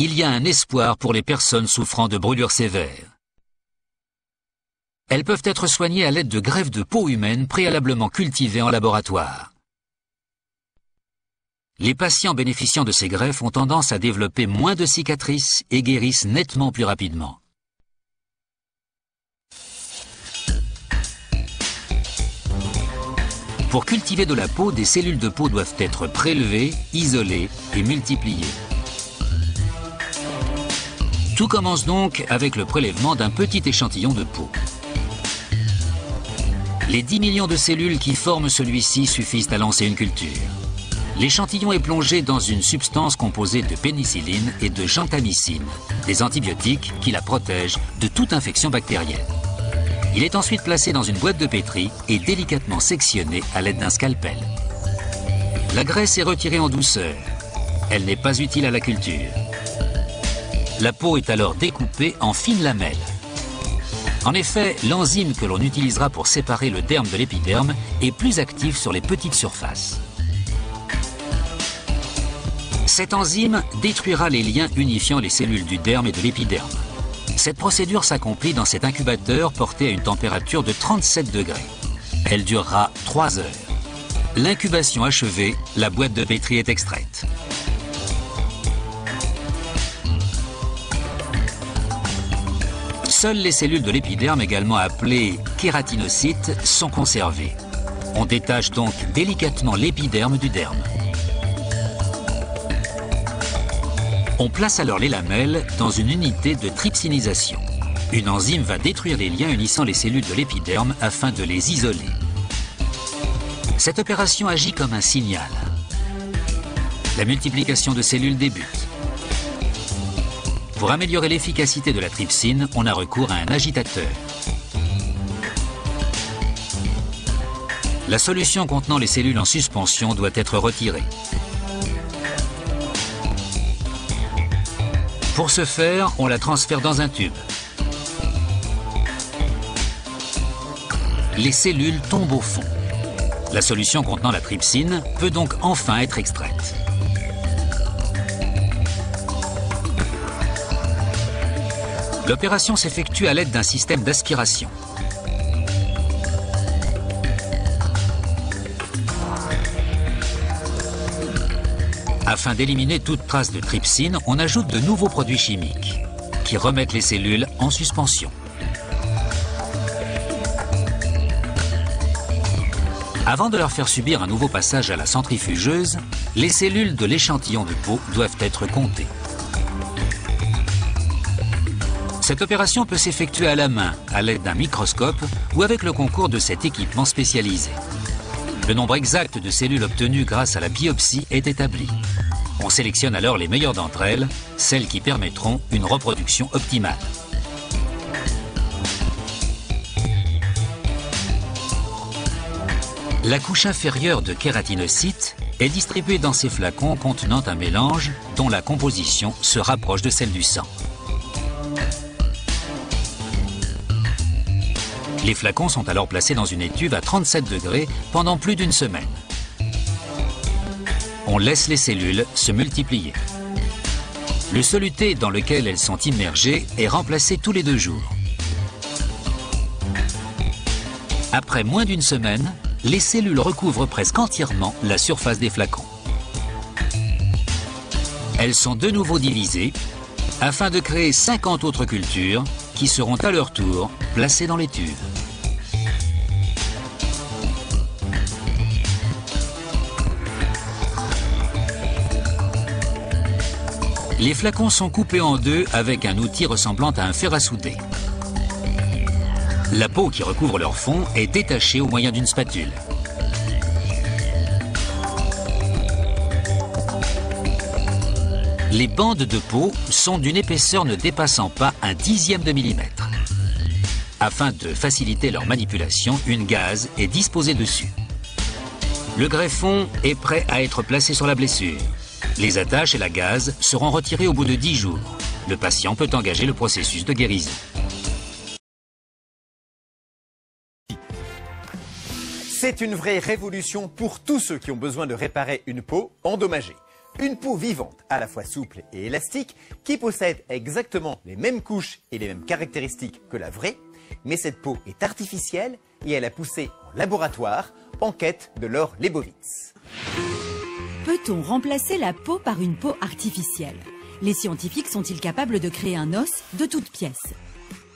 il y a un espoir pour les personnes souffrant de brûlures sévères. Elles peuvent être soignées à l'aide de greffes de peau humaine préalablement cultivées en laboratoire. Les patients bénéficiant de ces greffes ont tendance à développer moins de cicatrices et guérissent nettement plus rapidement. Pour cultiver de la peau, des cellules de peau doivent être prélevées, isolées et multipliées. Tout commence donc avec le prélèvement d'un petit échantillon de peau. Les 10 millions de cellules qui forment celui-ci suffisent à lancer une culture. L'échantillon est plongé dans une substance composée de pénicilline et de gentamicine, des antibiotiques qui la protègent de toute infection bactérienne. Il est ensuite placé dans une boîte de pétri et délicatement sectionné à l'aide d'un scalpel. La graisse est retirée en douceur. Elle n'est pas utile à la culture. La peau est alors découpée en fines lamelles. En effet, l'enzyme que l'on utilisera pour séparer le derme de l'épiderme est plus active sur les petites surfaces. Cette enzyme détruira les liens unifiant les cellules du derme et de l'épiderme. Cette procédure s'accomplit dans cet incubateur porté à une température de 37 degrés. Elle durera 3 heures. L'incubation achevée, la boîte de pétri est extraite. Seules les cellules de l'épiderme, également appelées kératinocytes, sont conservées. On détache donc délicatement l'épiderme du derme. On place alors les lamelles dans une unité de trypsinisation. Une enzyme va détruire les liens unissant les cellules de l'épiderme afin de les isoler. Cette opération agit comme un signal. La multiplication de cellules débute. Pour améliorer l'efficacité de la trypsine, on a recours à un agitateur. La solution contenant les cellules en suspension doit être retirée. Pour ce faire, on la transfère dans un tube. Les cellules tombent au fond. La solution contenant la trypsine peut donc enfin être extraite. L'opération s'effectue à l'aide d'un système d'aspiration. Afin d'éliminer toute trace de trypsine, on ajoute de nouveaux produits chimiques qui remettent les cellules en suspension. Avant de leur faire subir un nouveau passage à la centrifugeuse, les cellules de l'échantillon de peau doivent être comptées. Cette opération peut s'effectuer à la main, à l'aide d'un microscope ou avec le concours de cet équipement spécialisé. Le nombre exact de cellules obtenues grâce à la biopsie est établi. On sélectionne alors les meilleures d'entre elles, celles qui permettront une reproduction optimale. La couche inférieure de kératinocytes est distribuée dans ces flacons contenant un mélange dont la composition se rapproche de celle du sang. Les flacons sont alors placés dans une étuve à 37 degrés pendant plus d'une semaine. On laisse les cellules se multiplier. Le soluté dans lequel elles sont immergées est remplacé tous les 2 jours. Après moins d'une semaine, les cellules recouvrent presque entièrement la surface des flacons. Elles sont de nouveau divisées afin de créer 50 autres cultures qui seront à leur tour placées dans les tubes. Les flacons sont coupés en deux avec un outil ressemblant à un fer à souder. La peau qui recouvre leur fond est détachée au moyen d'une spatule. Les bandes de peau sont d'une épaisseur ne dépassant pas 1/10 de millimètre. Afin de faciliter leur manipulation, une gaze est disposée dessus. Le greffon est prêt à être placé sur la blessure. Les attaches et la gaze seront retirées au bout de 10 jours. Le patient peut engager le processus de guérison. C'est une vraie révolution pour tous ceux qui ont besoin de réparer une peau endommagée. Une peau vivante, à la fois souple et élastique, qui possède exactement les mêmes couches et les mêmes caractéristiques que la vraie, mais cette peau est artificielle et elle a poussé en laboratoire en quête de l'or Lebowitz. Peut-on remplacer la peau par une peau artificielle? Les scientifiques sont-ils capables de créer un os de toutes pièces?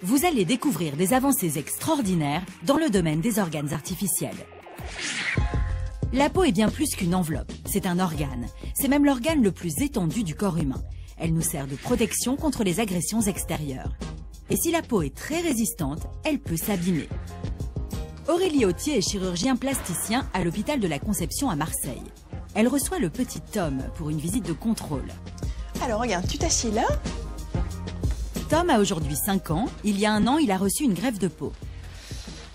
Vous allez découvrir des avancées extraordinaires dans le domaine des organes artificiels. La peau est bien plus qu'une enveloppe, c'est un organe. C'est même l'organe le plus étendu du corps humain. Elle nous sert de protection contre les agressions extérieures. Et si la peau est très résistante, elle peut s'abîmer. Aurélie Autier est chirurgien plasticien à l'hôpital de la Conception à Marseille. Elle reçoit le petit Tom pour une visite de contrôle. Alors regarde, tu t'assieds là. Tom a aujourd'hui 5 ans. Il y a 1 an, il a reçu une greffe de peau.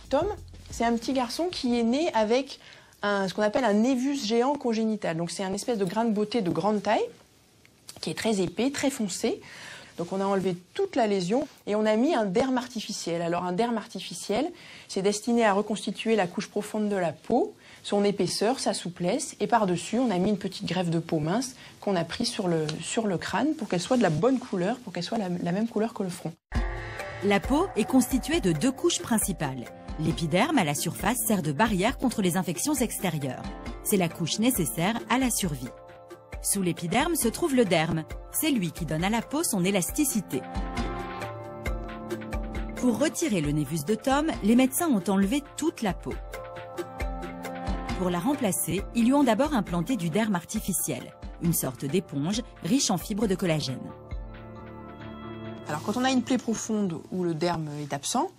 Tom, c'est un petit garçon qui est né avec ce qu'on appelle un névus géant congénital. Donc c'est un espèce de grain de beauté de grande taille qui est très épais, très foncé. Donc on a enlevé toute la lésion et on a mis un derme artificiel. Alors un derme artificiel, c'est destiné à reconstituer la couche profonde de la peau, son épaisseur, sa souplesse. Et par-dessus, on a mis une petite greffe de peau mince qu'on a pris sur le crâne pour qu'elle soit de la bonne couleur, pour qu'elle soit la même couleur que le front. La peau est constituée de 2 couches principales. L'épiderme à la surface sert de barrière contre les infections extérieures. C'est la couche nécessaire à la survie. Sous l'épiderme se trouve le derme. C'est lui qui donne à la peau son élasticité. Pour retirer le névus de Tom, les médecins ont enlevé toute la peau. Pour la remplacer, ils lui ont d'abord implanté du derme artificiel, une sorte d'éponge riche en fibres de collagène. Alors quand on a une plaie profonde où le derme est absent,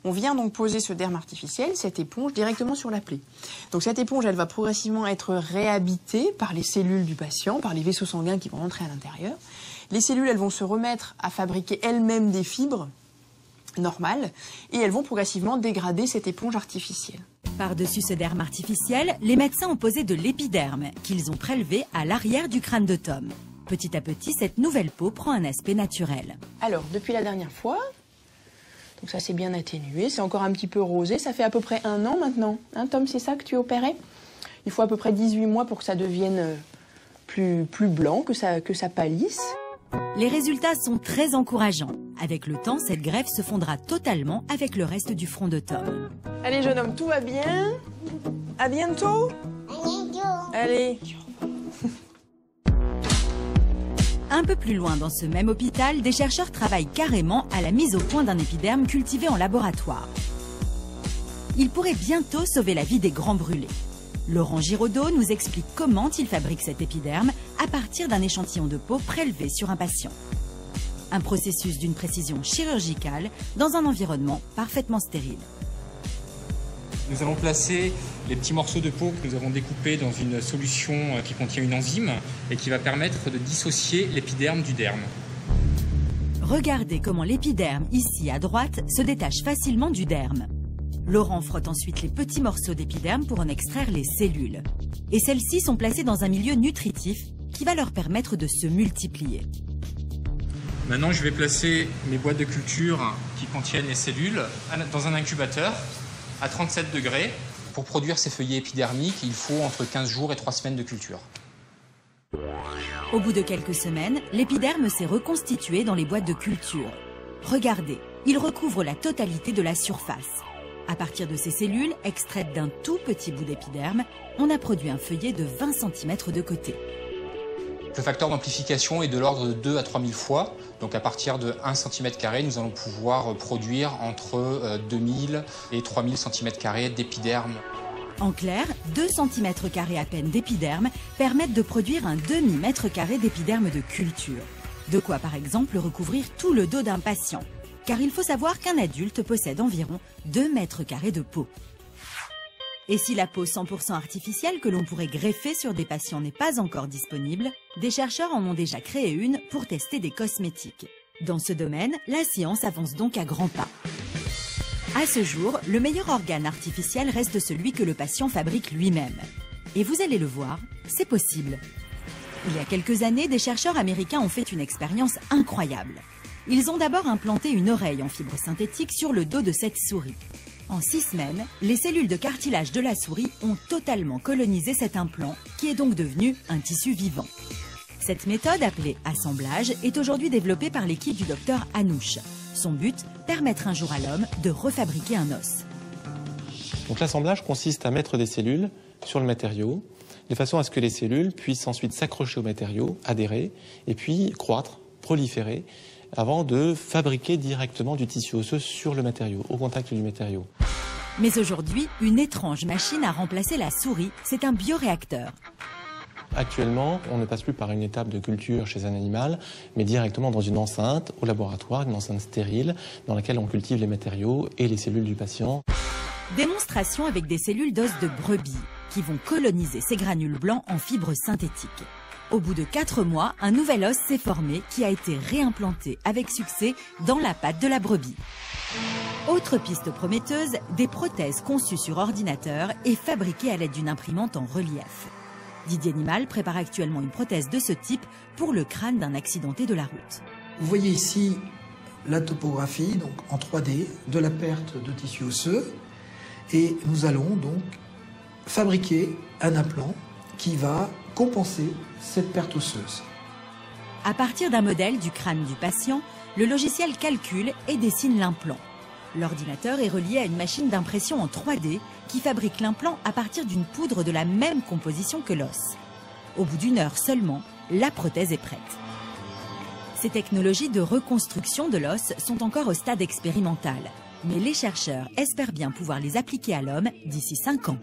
on vient donc poser ce derme artificiel, cette éponge, directement sur la plaie. Donc cette éponge, elle va progressivement être réhabitée par les cellules du patient, par les vaisseaux sanguins qui vont rentrer à l'intérieur. Les cellules, elles vont se remettre à fabriquer elles-mêmes des fibres normales et elles vont progressivement dégrader cette éponge artificielle. Par-dessus ce derme artificiel, les médecins ont posé de l'épiderme qu'ils ont prélevé à l'arrière du crâne de Tom. Petit à petit, cette nouvelle peau prend un aspect naturel. Alors, depuis la dernière fois, donc ça c'est bien atténué, c'est encore un petit peu rosé, ça fait à peu près 1 an maintenant. Hein, Tom, c'est ça que tu opérais? Il faut à peu près 18 mois pour que ça devienne plus blanc, que ça pâlisse. Les résultats sont très encourageants. Avec le temps, cette greffe se fondra totalement avec le reste du front de Tom. Allez, jeune homme, tout va bien? À bientôt? À bientôt. Allez. Un peu plus loin dans ce même hôpital, des chercheurs travaillent carrément à la mise au point d'un épiderme cultivé en laboratoire. Il pourrait bientôt sauver la vie des grands brûlés. Laurent Giraudot nous explique comment il fabrique cet épiderme à partir d'un échantillon de peau prélevé sur un patient. Un processus d'une précision chirurgicale dans un environnement parfaitement stérile. Nous allons placer les petits morceaux de peau que nous avons découpés dans une solution qui contient une enzyme et qui va permettre de dissocier l'épiderme du derme. Regardez comment l'épiderme, ici à droite, se détache facilement du derme. Laurent frotte ensuite les petits morceaux d'épiderme pour en extraire les cellules. Et celles-ci sont placées dans un milieu nutritif qui va leur permettre de se multiplier. Maintenant, je vais placer mes boîtes de culture qui contiennent les cellules dans un incubateur à 37 degrés. Pour produire ces feuillets épidermiques, il faut entre 15 jours et 3 semaines de culture. Au bout de quelques semaines, l'épiderme s'est reconstitué dans les boîtes de culture. Regardez, il recouvre la totalité de la surface. À partir de ces cellules, extraites d'un tout petit bout d'épiderme, on a produit un feuillet de 20 cm de côté. Le facteur d'amplification est de l'ordre de 2 à 3000 fois. Donc à partir de 1 cm², nous allons pouvoir produire entre 2000 et 3000 cm² d'épiderme. En clair, 2 cm² à peine d'épiderme permettent de produire un demi-mètre² d'épiderme de culture. De quoi par exemple recouvrir tout le dos d'un patient. Car il faut savoir qu'un adulte possède environ 2 m² de peau. Et si la peau 100% artificielle que l'on pourrait greffer sur des patients n'est pas encore disponible, des chercheurs en ont déjà créé une pour tester des cosmétiques. Dans ce domaine, la science avance donc à grands pas. À ce jour, le meilleur organe artificiel reste celui que le patient fabrique lui-même. Et vous allez le voir, c'est possible. Il y a quelques années, des chercheurs américains ont fait une expérience incroyable. Ils ont d'abord implanté une oreille en fibre synthétique sur le dos de cette souris. En 6 semaines, les cellules de cartilage de la souris ont totalement colonisé cet implant, qui est donc devenu un tissu vivant. Cette méthode, appelée assemblage, est aujourd'hui développée par l'équipe du docteur Anouche. Son but, permettre un jour à l'homme de refabriquer un os. Donc l'assemblage consiste à mettre des cellules sur le matériau, de façon à ce que les cellules puissent ensuite s'accrocher au matériau, adhérer, et puis croître, proliférer, avant de fabriquer directement du tissu osseux sur le matériau, au contact du matériau. Mais aujourd'hui, une étrange machine a remplacé la souris, c'est un bioréacteur. Actuellement, on ne passe plus par une étape de culture chez un animal, mais directement dans une enceinte au laboratoire, une enceinte stérile, dans laquelle on cultive les matériaux et les cellules du patient. Démonstration avec des cellules d'os de brebis, qui vont coloniser ces granules blancs en fibres synthétiques. Au bout de 4 mois, un nouvel os s'est formé qui a été réimplanté avec succès dans la patte de la brebis. Autre piste prometteuse, des prothèses conçues sur ordinateur et fabriquées à l'aide d'une imprimante en relief. Didier Nimal prépare actuellement une prothèse de ce type pour le crâne d'un accidenté de la route. Vous voyez ici la topographie donc en 3D de la perte de tissu osseux et nous allons donc fabriquer un implant qui va compenser cette perte osseuse. À partir d'un modèle du crâne du patient, le logiciel calcule et dessine l'implant. L'ordinateur est relié à une machine d'impression en 3D qui fabrique l'implant à partir d'une poudre de la même composition que l'os. Au bout d'1 heure seulement, la prothèse est prête. Ces technologies de reconstruction de l'os sont encore au stade expérimental, mais les chercheurs espèrent bien pouvoir les appliquer à l'homme d'ici 5 ans.